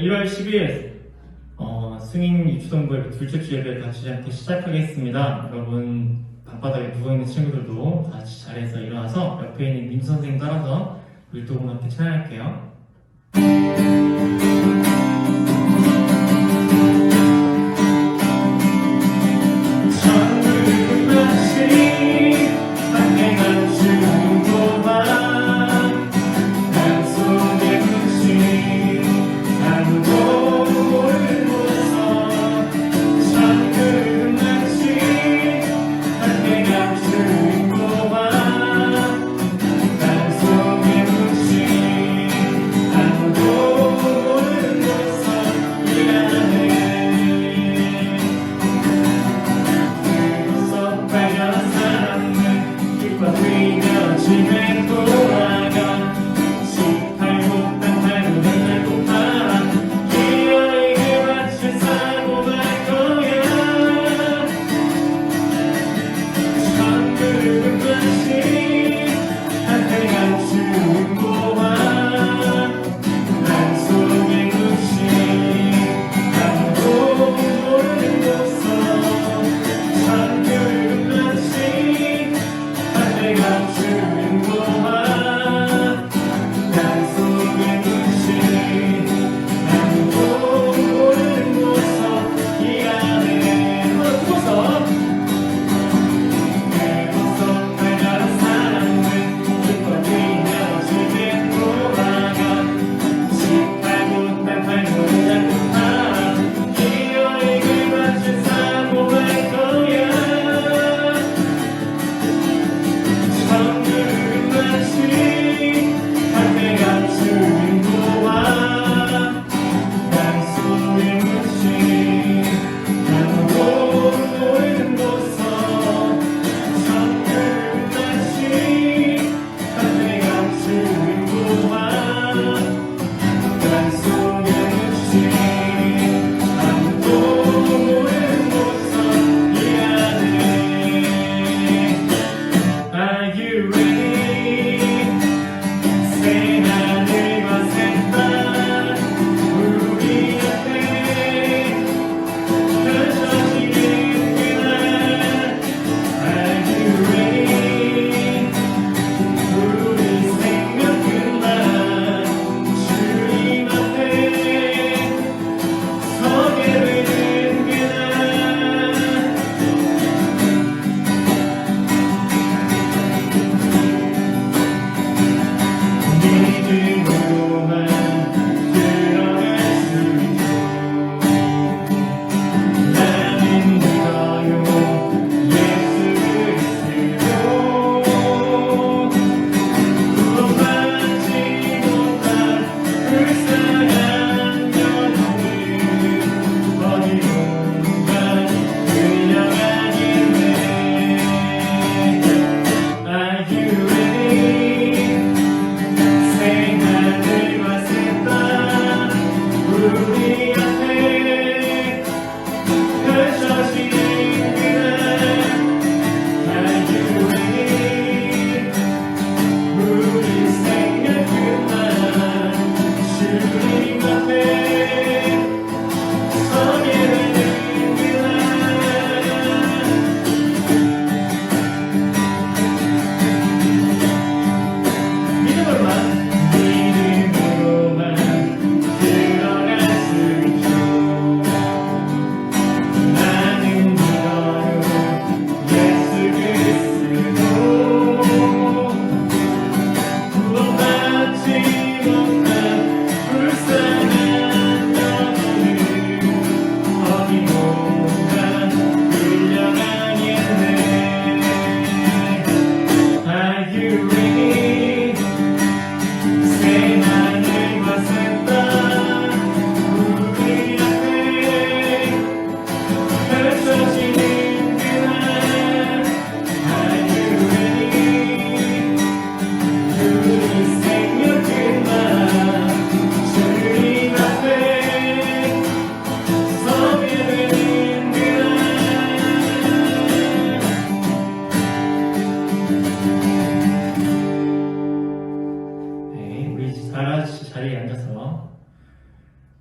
1월 10일 승인 유추동부의 둘째 주예를 같이 시작하겠습니다. 여러분 방바닥에 누워있는 친구들도 같이 자리에서 일어나서 옆에 있는 민수 선생님 따라서 율동을 함께 찬양할게요.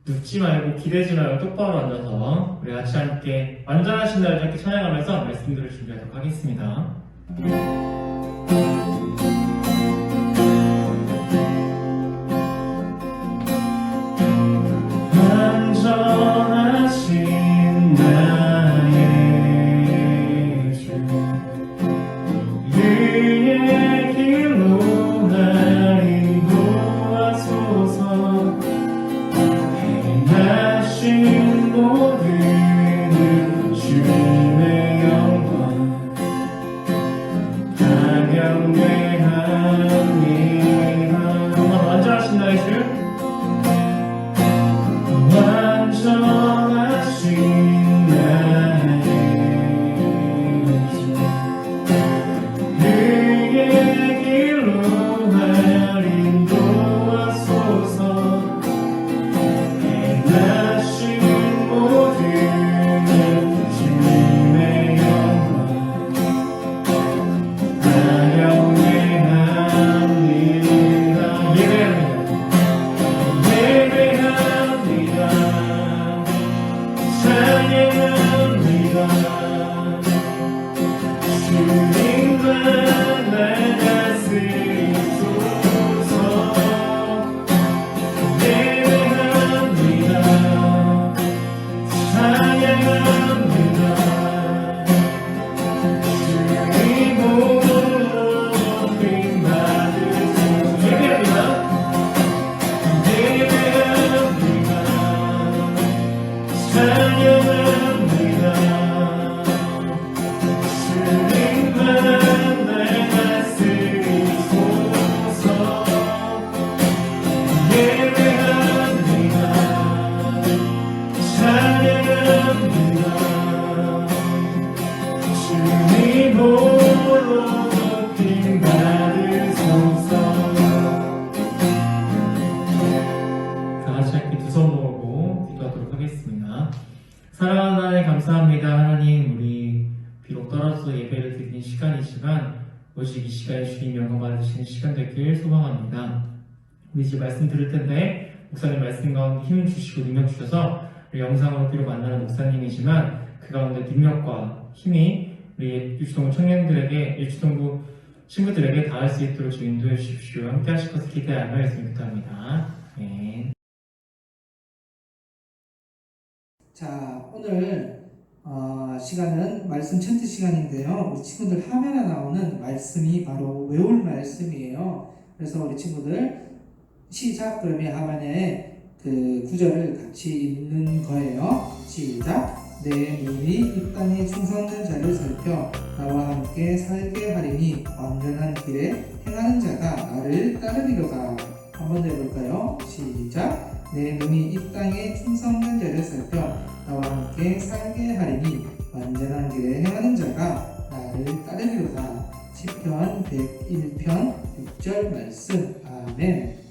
눕지 말고 기대지 말고 똑바로 앉아서 우리 같이 함께 완전하신 날 함께 찬양하면서 말씀 들을 준비하도록 하겠습니다. 완전하신 나의 주 그의 길로 날 인도하소서 행하신 모든 주님의 영광 다 경배합니다. 정말 완전하신 나의 주 완전하신 나의 주 그의 길로 날 인도하소서 행하신 모든 주님의 영광 다 경배합니다. 예배합니다. 찬양합니다. 주님만 날 다스리소서. 예배합니다. 찬양합니다. 주님 홀로 높임 받으소서. 예배합니다. 예배합니다. 찬양합니다. 주님만 날 다스리소서. 예배합니다. 찬양합니다. 주님 홀로 높임 받으소서. 다 같이 함께 두 손 모으고 기도하도록 하겠습니다. 사랑하는 하나님 감사합니다. 하나님 우리 비록 떨어져서 예배를 드리는 시간이지만 오직 이 시간에 주님 영광 받으시는 시간 되길 소망합니다. 우리 이제 말씀 들을 텐데 목사님 말씀 가운데 힘을 주시고 능력 주셔서 우리 영상으로 비록 만나는 목사님이지만 그 가운데 능력과 힘이 우리 유치동부 청년들에게 유치동부 친구들에게 닿을 수 있도록 주 인도해 주십시오. 함께 하실 것을 기대하며 말씀 부탁합니다. 아멘. 자, 오늘 시간은 말씀 천지 시간인데요. 우리 친구들 화면에 나오는 말씀이 바로 외울 말씀이에요. 그래서 우리 친구들 시작 그러면 화면에 그 구절을 같이 읽는 거예요. 시작. 내 눈이 이 땅에 충성된 자를 살펴 나와 함께 살게 하리니 완전한 길에 행하는 자가 나를 따르리로다. 한번 더 해볼까요? 시작. 내 눈이 이 땅에 충성된 자를 살펴 나와 함께 살게 하리니 완전한 길에 행하는 자가 나를 따르리로다. 시편 101편 6절 말씀. 아멘.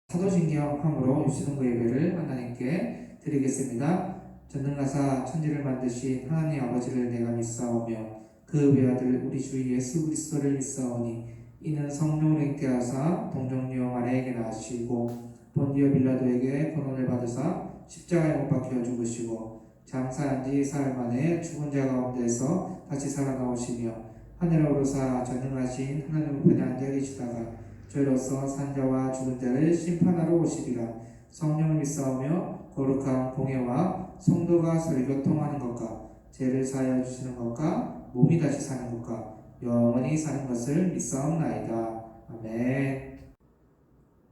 사도신경함으로 유치동부 예배를 하나님께 드리겠습니다. 전능하사 천지를 만드신 하나님 아버지를 내가 믿사오며 그 외아들 우리 주 예수 그리스도를 믿사오니 이는 성령으로 잉태하사 동정녀 마리아에게 낳으시고 본디오 빌라도에게 권한을 받으사 십자가에 못 박혀 죽으시고 장사한 지 사흘 만에 죽은 자 가운데서 다시 살아나오시며 하늘에 오르사 전능하신 하나님 우편에 앉아 계시다가 저희로서 산자와 죽은 자를 심판하러 오시리라. 성령을 믿사오며 거룩한 공예와 성도가 서로 교통하는 것과 죄를 사하여 주시는 것과 몸이 다시 사는 것과 영원히 사는 것을 믿사옵나이다. 아멘.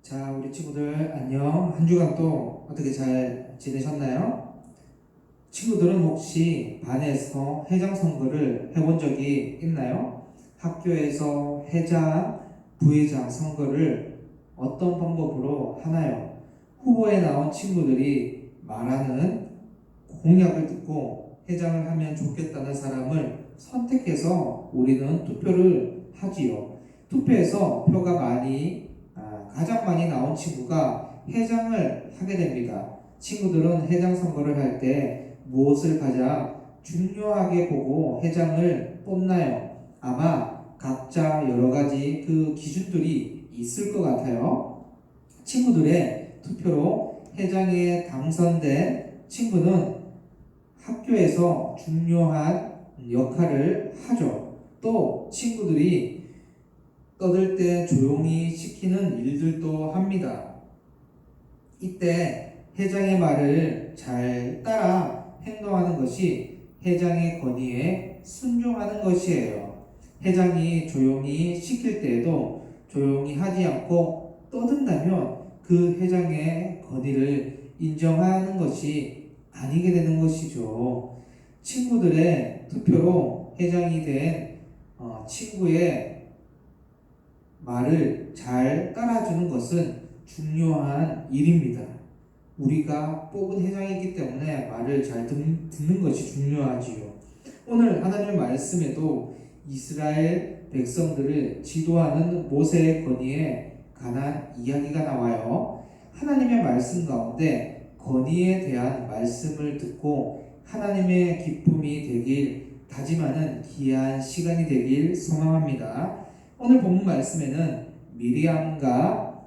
자, 우리 친구들 안녕. 한 주간 또 어떻게 잘 지내셨나요? 친구들은 혹시 반에서 회장 선거를 해본 적이 있나요? 학교에서 회장, 부회장 선거를 어떤 방법으로 하나요? 후보에 나온 친구들이 말하는 공약을 듣고 회장을 하면 좋겠다는 사람을 선택해서 우리는 투표를 하지요. 투표에서 표가 가장 많이 나온 친구가 회장을 하게 됩니다. 친구들은 회장 선거를 할 때 무엇을 가장 중요하게 보고 회장을 뽑나요? 아마 각자 여러 가지 그 기준들이 있을 것 같아요. 친구들의 투표로 회장에 당선된 친구는 학교에서 중요한 역할을 하죠. 또 친구들이 떠들 때 조용히 시키는 일들도 합니다. 이때 회장의 말을 잘 따라 행동하는 것이 회장의 권위에 순종하는 것이에요. 회장이 조용히 시킬 때에도 조용히 하지 않고 떠든다면 그 회장의 권위를 인정하는 것이 아니게 되는 것이죠. 친구들의 투표로 회장이 된 친구의 말을 잘 따라주는 것은 중요한 일입니다. 우리가 뽑은 회장이기 때문에 말을 잘 듣는 것이 중요하지요. 오늘 하나님의 말씀에도 이스라엘 백성들을 지도하는 모세의 권위에 관한 이야기가 나와요. 하나님의 말씀 가운데 권위에 대한 말씀을 듣고 하나님의 기쁨이 되길 다짐하는 귀한 시간이 되길 소망합니다. 오늘 본문 말씀에는 미리암과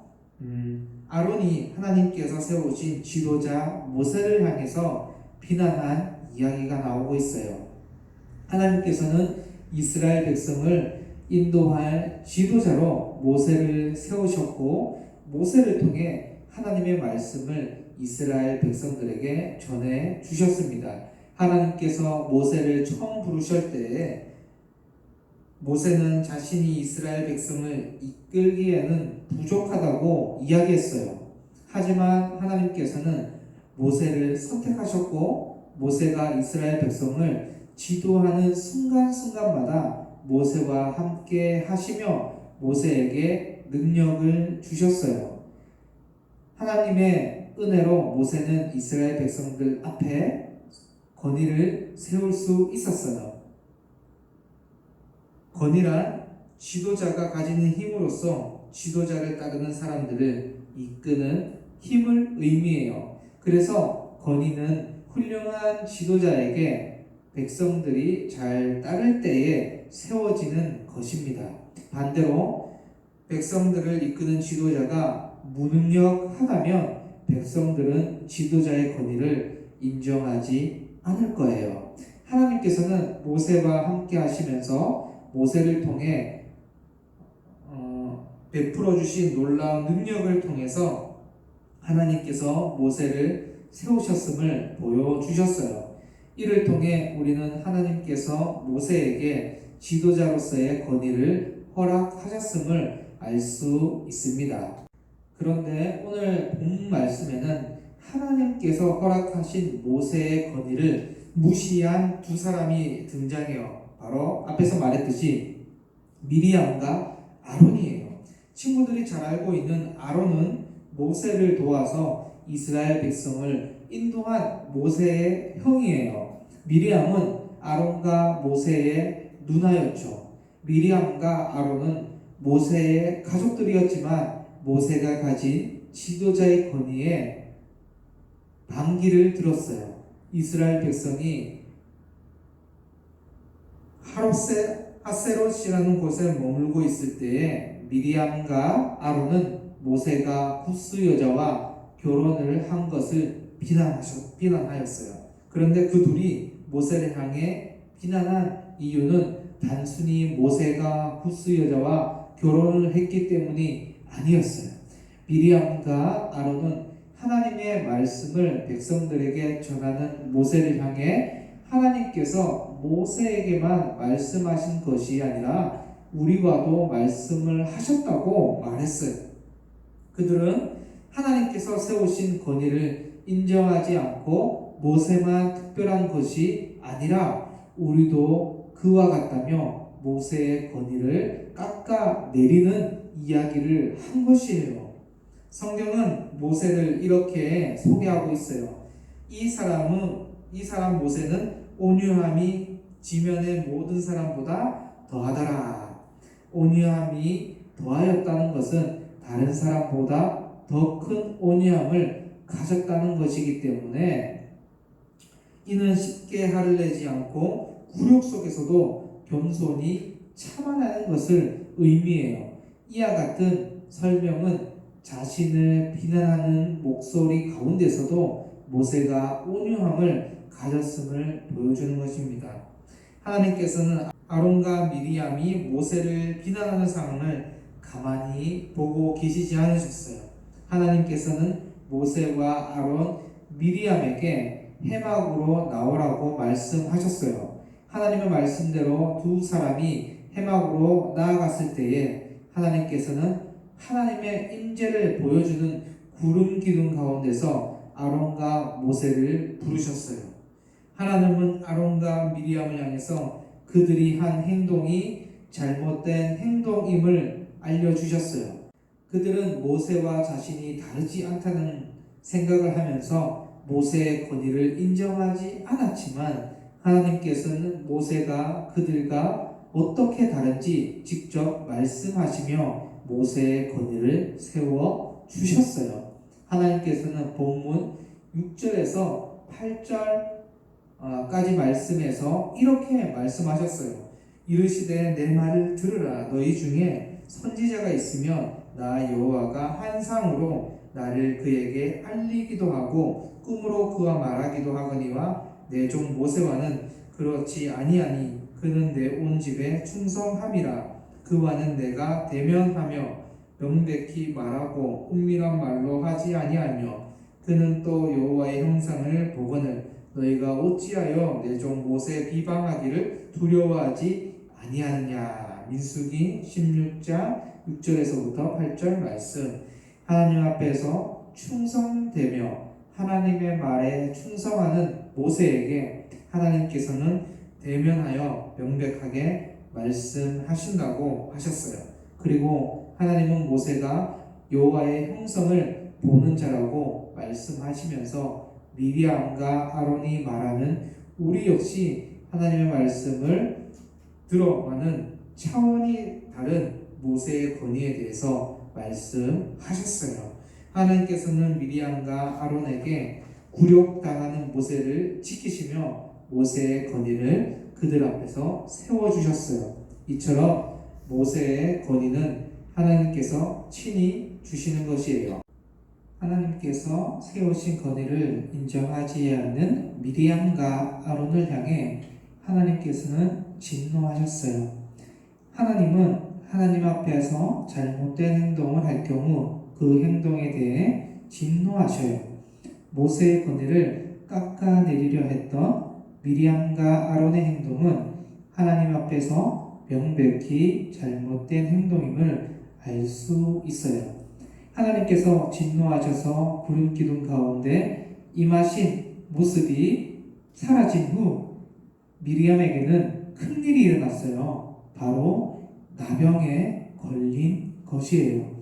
아론이 하나님께서 세우신 지도자 모세를 향해서 비난한 이야기가 나오고 있어요. 하나님께서는 이스라엘 백성을 인도할 지도자로 모세를 세우셨고 모세를 통해 하나님의 말씀을 이스라엘 백성들에게 전해 주셨습니다. 하나님께서 모세를 처음 부르실 때에 모세는 자신이 이스라엘 백성을 이끌기에는 부족하다고 이야기했어요. 하지만 하나님께서는 모세를 선택하셨고 모세가 이스라엘 백성을 지도하는 순간순간마다 모세와 함께 하시며 모세에게 능력을 주셨어요. 하나님의 은혜로 모세는 이스라엘 백성들 앞에 권위를 세울 수 있었어요. 권위란 지도자가 가지는 힘으로써 지도자를 따르는 사람들을 이끄는 힘을 의미해요. 그래서 권위는 훌륭한 지도자에게 백성들이 잘 따를 때에 세워지는 것입니다. 반대로 백성들을 이끄는 지도자가 무능력하다면 백성들은 지도자의 권위를 인정하지 않을 거예요. 하나님께서는 모세와 함께 하시면서 모세를 통해 베풀어 주신 놀라운 능력을 통해서 하나님께서 모세를 세우셨음을 보여주셨어요. 이를 통해 우리는 하나님께서 모세에게 지도자로서의 권위를 허락하셨음을 알 수 있습니다. 그런데 오늘 본 말씀에는 하나님께서 허락하신 모세의 권위를 무시한 두 사람이 등장해요. 바로 앞에서 말했듯이 미리암과 아론이에요. 친구들이 잘 알고 있는 아론은 모세를 도와서 이스라엘 백성을 인도한 모세의 형이에요. 미리암은 아론과 모세의 누나였죠. 미리암과 아론은 모세의 가족들이었지만 모세가 가진 지도자의 권위에 반기를 들었어요. 이스라엘 백성이 하세롯이라는 곳에 머물고 있을 때에 미리암과 아론은 모세가 구스 여자와 결혼을 한 것을 비난하였어요. 그런데 그 둘이 모세를 향해 비난한 이유는 단순히 모세가 구스 여자와 결혼을 했기 때문이 아니었어요. 미리암과 아론은 하나님의 말씀을 백성들에게 전하는 모세를 향해 하나님께서 모세에게만 말씀하신 것이 아니라 우리와도 말씀을 하셨다고 말했어요. 그들은 하나님께서 세우신 권위를 인정하지 않고 모세만 특별한 것이 아니라 우리도 그와 같다며 모세의 권위를 깎아내리는 이야기를 한 것이에요. 성경은 모세를 이렇게 소개하고 있어요. 이 사람 모세는 온유함이 지면의 모든 사람보다 더하더라. 온유함이 더하였다는 것은 다른 사람보다 더 큰 온유함을 가졌다는 것이기 때문에 이는 쉽게 화를 내지 않고 굴욕 속에서도 겸손히 참아내는 것을 의미해요. 이와 같은 설명은 자신을 비난하는 목소리 가운데서도 모세가 온유함을 가졌음을 보여주는 것입니다. 하나님께서는 아론과 미리암이 모세를 비난하는 상황을 가만히 보고 계시지 않으셨어요. 하나님께서는 모세와 아론, 미리암에게 해막으로 나오라고 말씀하셨어요. 하나님의 말씀대로 두 사람이 해막으로 나아갔을 때에 하나님께서는 하나님의 임재를 보여주는 구름 기둥 가운데서 아론과 모세를 부르셨어요. 하나님은 아론과 미리암을 향해서 그들이 한 행동이 잘못된 행동임을 알려주셨어요. 그들은 모세와 자신이 다르지 않다는 생각을 하면서 모세의 권위를 인정하지 않았지만 하나님께서는 모세가 그들과 어떻게 다른지 직접 말씀하시며 모세의 권위를 세워 주셨어요. 하나님께서는 본문 6절에서 8절까지 말씀에서 이렇게 말씀하셨어요. 이르시되 내 말을 들으라. 너희 중에 선지자가 있으면 나 여호와가 환상으로 나를 그에게 알리기도 하고 꿈으로 그와 말하기도 하거니와 내 종 모세와는 그렇지 아니하니 그는 내 온 집에 충성함이라. 그와는 내가 대면하며 명백히 말하고 은밀한 말로 하지 아니하며 그는 또 여호와의 형상을 보거늘 너희가 어찌하여 내 종 모세 비방하기를 두려워하지 아니하느냐. 민수기 16장 6절에서부터 8절 말씀. 하나님 앞에서 충성되며 하나님의 말에 충성하는 모세에게 하나님께서는 대면하여 명백하게 말씀하신다고 하셨어요. 그리고 하나님은 모세가 여호와의 형성을 보는 자라고 말씀하시면서 미리암과 아론이 말하는 우리 역시 하나님의 말씀을 들어가는 차원이 다른 모세의 권위에 대해서 말씀하셨어요. 하나님께서는 미리암과 아론에게 굴욕당하는 모세를 지키시며 모세의 권위를 그들 앞에서 세워주셨어요. 이처럼 모세의 권위는 하나님께서 친히 주시는 것이에요. 하나님께서 세우신 권위를 인정하지 않는 미리암과 아론을 향해 하나님께서는 진노하셨어요. 하나님은 하나님 앞에서 잘못된 행동을 할 경우 그 행동에 대해 진노하셔요. 모세의 권위를 깎아내리려 했던 미리암과 아론의 행동은 하나님 앞에서 명백히 잘못된 행동임을 알 수 있어요. 하나님께서 진노하셔서 구름 기둥 가운데 임하신 모습이 사라진 후 미리암에게는 큰일이 일어났어요. 바로 나병에 걸린 것이에요.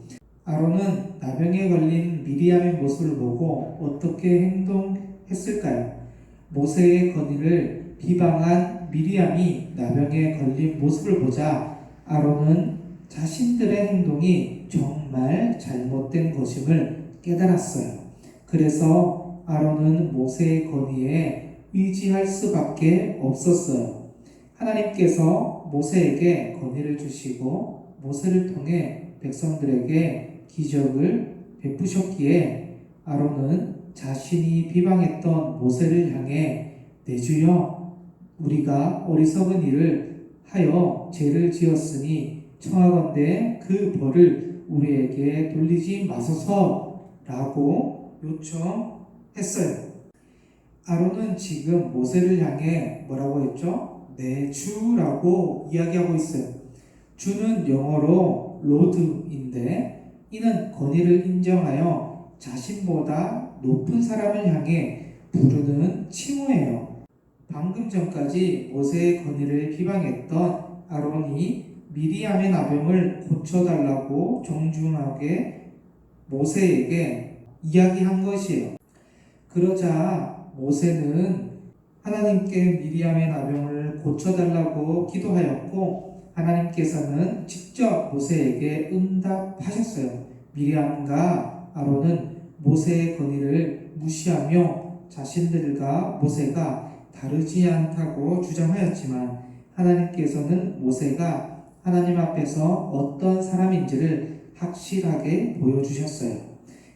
아론은 나병에 걸린 미리암의 모습을 보고 어떻게 행동했을까요? 모세의 권위를 비방한 미리암이 나병에 걸린 모습을 보자 아론은 자신들의 행동이 정말 잘못된 것임을 깨달았어요. 그래서 아론은 모세의 권위에 의지할 수밖에 없었어요. 하나님께서 모세에게 권위를 주시고 모세를 통해 백성들에게 기적을 베푸셨기에 아론은 자신이 비방했던 모세를 향해 내 주여 우리가 어리석은 일을 하여 죄를 지었으니 청하건대 그 벌을 우리에게 돌리지 마소서 라고 요청했어요. 아론은 지금 모세를 향해 뭐라고 했죠? 내 주라고 이야기하고 있어요. 주는 영어로 로드인데 이는 권위를 인정하여 자신보다 높은 사람을 향해 부르는 칭호예요. 방금 전까지 모세의 권위를 비방했던 아론이 미리암의 나병을 고쳐달라고 정중하게 모세에게 이야기한 것이에요. 그러자 모세는 하나님께 미리암의 나병을 고쳐달라고 기도하였고 하나님께서는 직접 모세에게 응답하셨어요. 미리암과 아론은 모세의 권위를 무시하며 자신들과 모세가 다르지 않다고 주장하였지만 하나님께서는 모세가 하나님 앞에서 어떤 사람인지를 확실하게 보여주셨어요.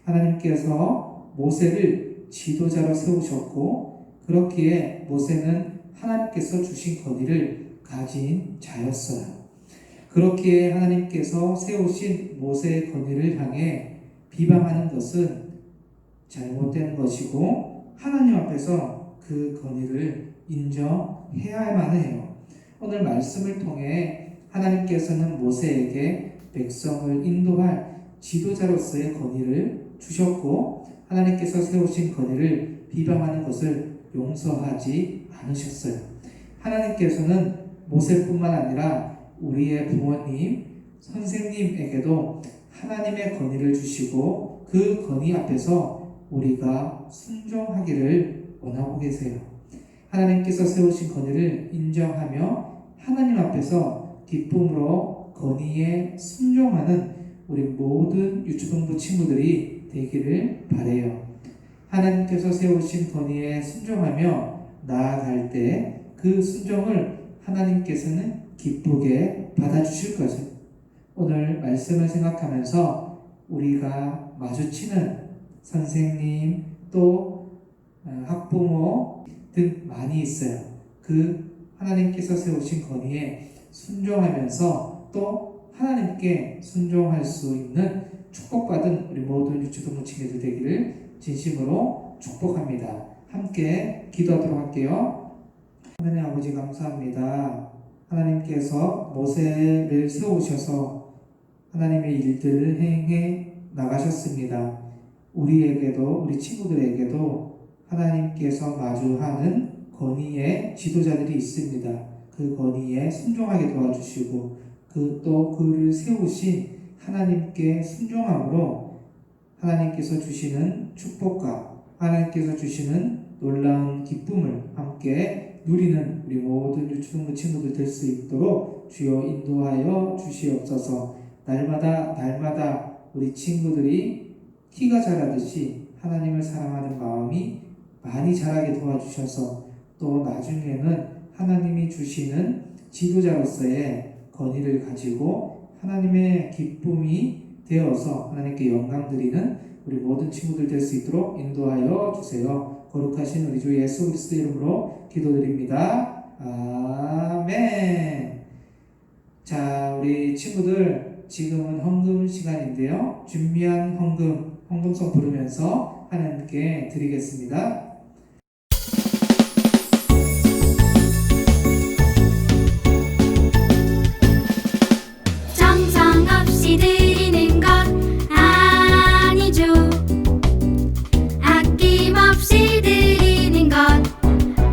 하나님께서 모세를 지도자로 세우셨고 그렇기에 모세는 하나님께서 주신 권위를 가진 자였어요. 그렇기에 하나님께서 세우신 모세의 권위를 향해 비방하는 것은 잘못된 것이고 하나님 앞에서 그 권위를 인정해야만 해요. 오늘 말씀을 통해 하나님께서는 모세에게 백성을 인도할 지도자로서의 권위를 주셨고 하나님께서 세우신 권위를 비방하는 것을 용서하지 않으셨어요. 하나님께서는 모세뿐만 아니라 우리의 부모님, 선생님에게도 하나님의 권위를 주시고 그 권위 앞에서 우리가 순종하기를 원하고 계세요. 하나님께서 세우신 권위를 인정하며 하나님 앞에서 기쁨으로 권위에 순종하는 우리 모든 유초동부 친구들이 되기를 바라요. 하나님께서 세우신 권위에 순종하며 나아갈 때 그 순종을 하나님께서는 기쁘게 받아주실 것을 오늘 말씀을 생각하면서 우리가 마주치는 선생님 또 학부모 등 많이 있어요. 그 하나님께서 세우신 권위에 순종하면서 또 하나님께 순종할 수 있는 축복받은 우리 모든 유초동부 친구들 되기를 진심으로 축복합니다. 함께 기도하도록 할게요. 하나님 아버지 감사합니다. 하나님께서 모세를 세우셔서 하나님의 일들을 행해 나가셨습니다. 우리에게도 우리 친구들에게도 하나님께서 마주하는 권위의 지도자들이 있습니다. 그 권위에 순종하게 도와주시고 또 그를 세우신 하나님께 순종함으로 하나님께서 주시는 축복과 하나님께서 주시는 놀라운 기쁨을 함께 누리는 우리 모든 유초동부 친구들 될 수 있도록 주여 인도하여 주시옵소서. 날마다 우리 친구들이 키가 자라듯이 하나님을 사랑하는 마음이 많이 자라게 도와주셔서 또 나중에는 하나님이 주시는 지도자로서의 권위를 가지고 하나님의 기쁨이 되어서 하나님께 영광 드리는 우리 모든 친구들 될 수 있도록 인도하여 주세요. 거룩하신 우리 주 예수 그리스도 이름으로 기도드립니다. 아멘. 자, 우리 친구들 지금은 헌금 시간인데요. 준비한 헌금송 부르면서 하나님께 드리겠습니다. 정성 없이 드리는 것 아니죠. 아낌없이 드리는 것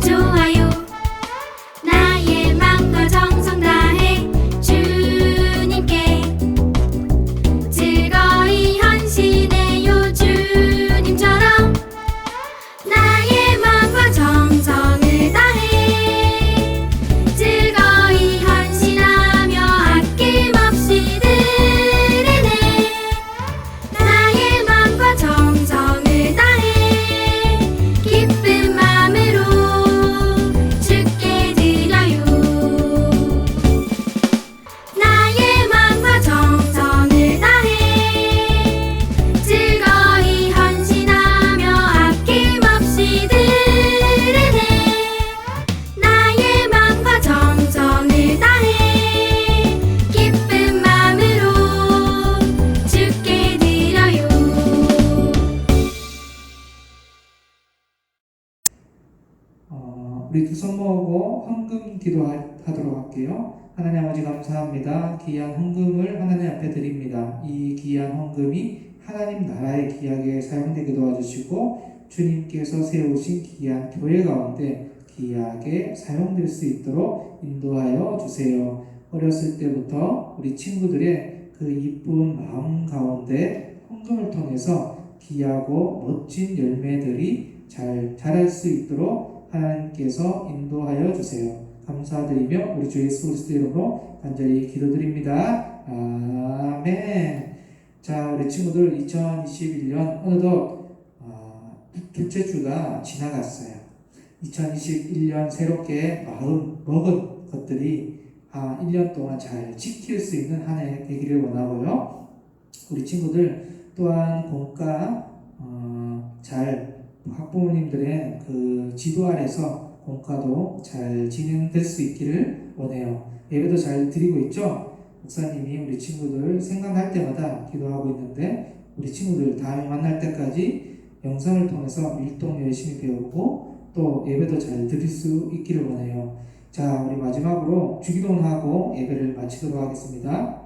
좋아요. 나의 마음과 정성 다해 주님께 즐거이 헌신해요. 주님처럼 나의 마음과 정성을 다해 즐거이 헌신하며 아낌없이 드리네. 나의 마음과 정성을 다해 기쁜 마음으로 주께 드려요. 나의 마음과 정성을 다해 즐거이 헌신하며 아낌없이 드리네. 나의 마음과 정성을 다해 기쁜 마음으로 주께 드려요. 우리 두 손 모으고 헌금 기도하도록 할게요. 하나님 아버지 감사합니다. 귀한 헌금을 하나님 앞에 드립니다. 이 귀한 헌금이 하나님 나라의 기약에 사용되게 도와주시고 주님께서 세우신 귀한 교회 가운데 귀하게 사용될 수 있도록 인도하여 주세요. 어렸을 때부터 우리 친구들의 그 이쁜 마음 가운데 헌금을 통해서 귀하고 멋진 열매들이 잘 자랄 수 있도록 하나님께서 인도하여 주세요. 감사드리며 우리 주 예수 그리스도 이름으로 간절히 기도드립니다. 아멘. 자, 우리 친구들 2021년 어느덧 둘째 주가 지나갔어요. 2021년 새롭게 마음 먹은 것들이 1년 동안 잘 지킬 수 있는 한 해 되기를 원하고요. 우리 친구들 또한 공과 잘 학부모님들의 그 지도 아래서 공과도 잘 진행될 수 있기를 원해요. 예배도 잘 드리고 있죠? 목사님이 우리 친구들 생각날 때마다 기도하고 있는데 우리 친구들 다음에 만날 때까지 영상을 통해서 율동 열심히 배우고 또 예배도 잘 드릴 수 있기를 원해요. 자, 우리 마지막으로 주기도문하고 예배를 마치도록 하겠습니다.